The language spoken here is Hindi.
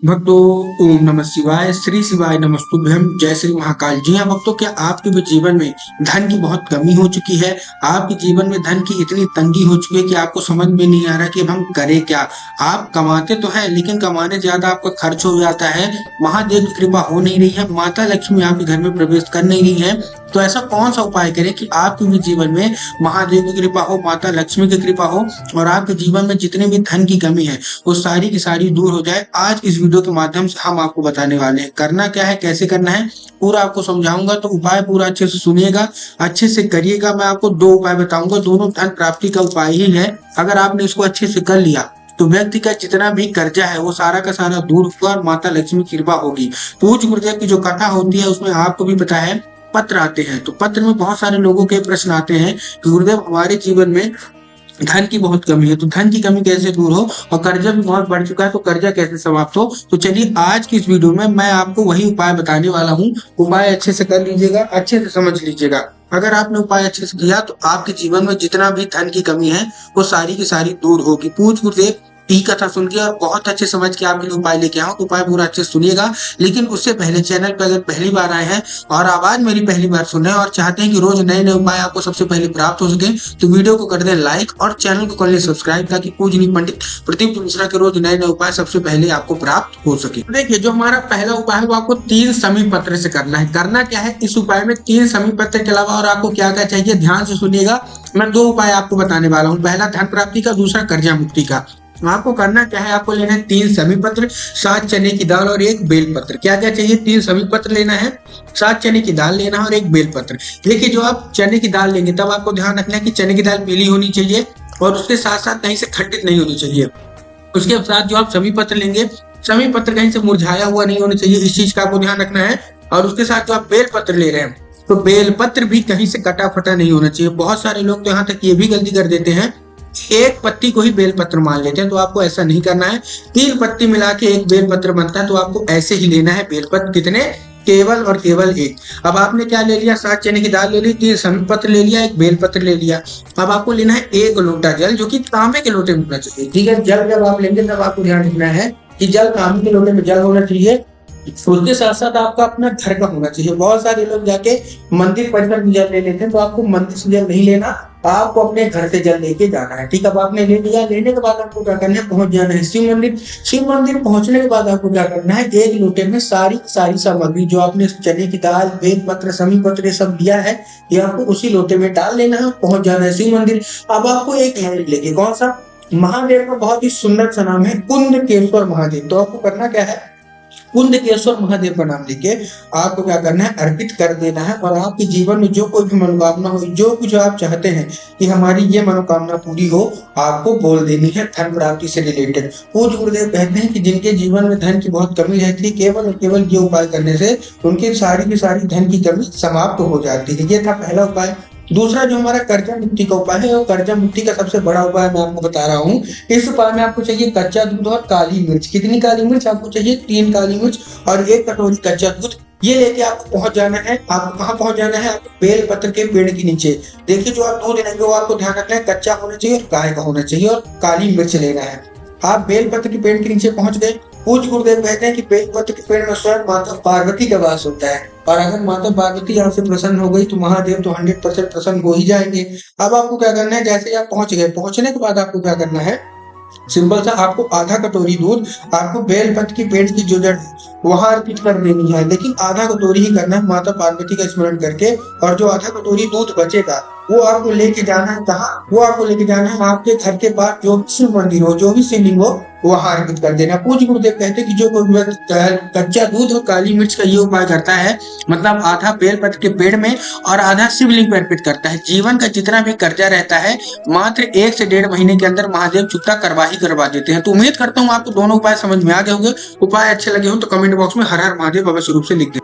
भक्तों, ओम नमः शिवाय, श्री शिवाय नमस्तुभ्यं, जय श्री महाकाल। जी हाँ भक्तों, क्या आपके भी जीवन में धन की बहुत कमी हो चुकी है? आपके जीवन में धन की इतनी तंगी हो चुकी है कि आपको समझ में नहीं आ रहा कि अब हम करें क्या? आप कमाते तो हैं लेकिन कमाने ज्यादा आपका खर्च हो जाता है। महादेव की कृपा हो नहीं रही है, माता लक्ष्मी आपके घर में प्रवेश कर नहीं रही है। तो ऐसा कौन सा उपाय करें कि आपके भी जीवन में महादेव की कृपा हो, माता लक्ष्मी की कृपा हो और आपके जीवन में जितने भी धन की कमी है वो सारी की सारी दूर हो जाए। आज इस वीडियो के माध्यम से हम आपको बताने वाले हैं करना क्या है, कैसे करना है, पूरा आपको समझाऊंगा। तो उपाय पूरा अच्छे से सुनिएगा, अच्छे से करिएगा। मैं आपको दो उपाय बताऊंगा, दोनों धन प्राप्ति का उपाय ही है। अगर आपने इसको अच्छे से कर लिया तो व्यक्ति का जितना भी कर्जा है वो सारा का सारा दूर होगा और माता लक्ष्मी की कृपा होगी। पूज्य गुरुदेव की जो कथा होती है उसमें आपको भी पता है पत्र आते हैं, तो पत्र में बहुत सारे लोगों के प्रश्न आते हैं कि गुरुदेव हमारे जीवन में धन की बहुत कमी है, तो धन की कमी कैसे दूर हो, और कर्जा भी बहुत बढ़ चुका है तो कर्जा कैसे समाप्त हो। तो चलिए आज की इस वीडियो में मैं आपको वही उपाय बताने वाला हूँ। उपाय अच्छे से कर लीजिएगा, अच्छे से समझ लीजिएगा। अगर आपने उपाय अच्छे से किया तो आपके जीवन में जितना भी धन की कमी है वो सारी की सारी दूर होगी। पूज्य गुरुदेव की कथा सुन के और बहुत अच्छे समझ के आपके लिए उपाय लेके आऊं, तो उपाय पूरा अच्छे से सुनिएगा। लेकिन उससे पहले चैनल पर अगर पहली बार आए हैं और आवाज मेरी पहली बार सुने और चाहते हैं कि रोज नए नए उपाय आपको सबसे पहले प्राप्त हो सके तो वीडियो को कर दें लाइक और चैनल को कर लें सब्सक्राइब, ताकि पूजनीय पंडित प्रदीप मिश्रा के रोज नए नए उपाय सबसे पहले आपको प्राप्त हो सके। देखिए, जो हमारा पहला उपाय है वो आपको 3 समी पत्र से करना है। करना क्या है इस उपाय में, 3 समी पत्र के अलावा और आपको क्या क्या चाहिए ध्यान से सुनिएगा। मैं 2 उपाय आपको बताने वाला हूँ, पहला धन प्राप्ति का, दूसरा कर्जा मुक्ति का। आपको करना क्या है, आपको लेना है 3 समी पत्र, 7 चने की दाल और 1 बेल पत्र। क्या क्या चाहिए, 3 समी पत्र लेना है, 7 चने की दाल लेना है और 1 बेल पत्र। देखिए, जो आप चने की दाल लेंगे तब आपको ध्यान रखना है कि चने की दाल पीली होनी चाहिए और उसके साथ साथ कहीं से खंडित नहीं होनी चाहिए। उसके साथ जो आप समी पत्र लेंगे, समी पत्र कहीं से मुरझाया हुआ नहीं होना चाहिए, इस चीज का आपको ध्यान रखना है। और उसके साथ जो आप बेल पत्र ले रहे हैं तो बेल पत्र भी कहीं से कटा फटा नहीं होना चाहिए। बहुत सारे लोग तो यहाँ तक ये भी गलती कर देते हैं, एक पत्ती को ही बेलपत्र मान लेते हैं, तो आपको ऐसा नहीं करना है। 3 पत्ती मिला के 1 बेलपत्र बनता है, तो आपको ऐसे ही लेना है बेलपत्र। कितने, केवल और केवल 1। अब आपने क्या ले लिया, 7 चने की दाल ले ली, 3 समी पत्र ले लिया, 1 बेलपत्र ले लिया। अब आपको लेना है 1 लोटा जल, जो कि तांबे के लोटे में होना चाहिए। ठीक है, जल जब आप लेंगे तब आपको ध्यान रखना है कि जल तांबे के लोटे में जल होना चाहिए। उसके साथ साथ आपका अपना घर का होना चाहिए। बहुत सारे लोग जाके मंदिर परिसर में जल ले लेते हैं, तो आपको मंदिर से जल नहीं लेना, आपको अपने घर से जल लेके जाना है। ठीक है, अब आपने ले लिया, लेने के बाद आपको क्या करना है, पहुंच जाना है शिव मंदिर। शिव मंदिर पहुंचने के बाद आपको क्या करना है, 1 लोटे में सारी सामग्री जो आपने चने की दाल, बेल पत्र, समी पत्र सब दिया है, ये आपको उसी लोटे में डाल लेना है, पहुंच जाना है शिव मंदिर। अब आपको एक मंदिर लेके, कौन सा, महादेव का बहुत ही सुंदर सा नाम है कुंदकेश्वर महादेव। तो आपको करना क्या है, कुंदकेश्वर महादेव का नाम लेके आपको क्या करना है, अर्पित कर देना है। और आपके जीवन में जो कोई भी मनोकामना हो, जो कुछ आप चाहते हैं कि हमारी ये मनोकामना पूरी हो, आपको बोल देनी है धन प्राप्ति से रिलेटेड। पूज्य गुरुदेव कहते हैं कि जिनके जीवन में धन की बहुत कमी रहती है, केवल और केवल ये उपाय करने से उनकी सारी की सारी धन की कमी समाप्त हो जाती है। ये था पहला उपाय। दूसरा जो हमारा कर्जा मुक्ति का उपाय है, वो कर्जा मुक्ति का सबसे बड़ा उपाय मैं आपको बता रहा हूँ। इस उपाय में आपको चाहिए कच्चा दूध और काली मिर्च। कितनी काली मिर्च आपको चाहिए, 3 काली मिर्च और 1 कटोरी कच्चा दूध। ये लेके आपको पहुंच जाना है। आपको कहाँ पहुंच जाना है, आपको बेल पत्र के पेड़ के नीचे। देखिए, जो आप दूध लेंगे वो आपको ध्यान रखना है कच्चा होना चाहिए और गाय का होना चाहिए, और काली मिर्च लेना है। आप बेल पत्र के पेड़ के नीचे पहुंच गए। पूज्य गुरुदेव कहते हैं कि बेल पत्र के पेड़ में स्वयं माता पार्वती का वास होता है, और अगर माता पार्वती आपसे प्रसन्न हो गई तो महादेव तो 100% प्रसन्न हो ही जाएंगे। अब आपको क्या करना है, जैसे आप पहुंच गए, पहुंचने के बाद आपको क्या करना है, सिंपल सा, आपको आधा कटोरी दूध आपको बेलपत्र की पेड़ की जो जड़ वहां अर्पित कर देनी है, लेकिन आधा कटोरी ही करना है, माता पार्वती का स्मरण करके। और जो आधा कटोरी दूध बचेगा वो आपको लेके जाना है, कहाँ, वो आपको लेके जाना है आपके घर के पास जो भी शिव मंदिर हो, जो भी शिवलिंग हो, वहां अर्पित कर देना। पूज्य गुरुदेव कहते हैं कि जो कोई कच्चा दूध और काली मिर्च का ये उपाय करता है, मतलब आधा बेलपत्र के पेड़ में और आधा शिवलिंग पर अर्पित करता है, जीवन का जितना भी कर्जा रहता है मात्र 1 से 1.5 महीने के अंदर महादेव चुकता करवा देते हैं। तो उम्मीद करता हूँ आपको दोनों उपाय समझ में आ गए होंगे। उपाय अच्छे लगे हो तो कमेंट बॉक्स में हर हर महादेव अवश्य रूप से लिख दें।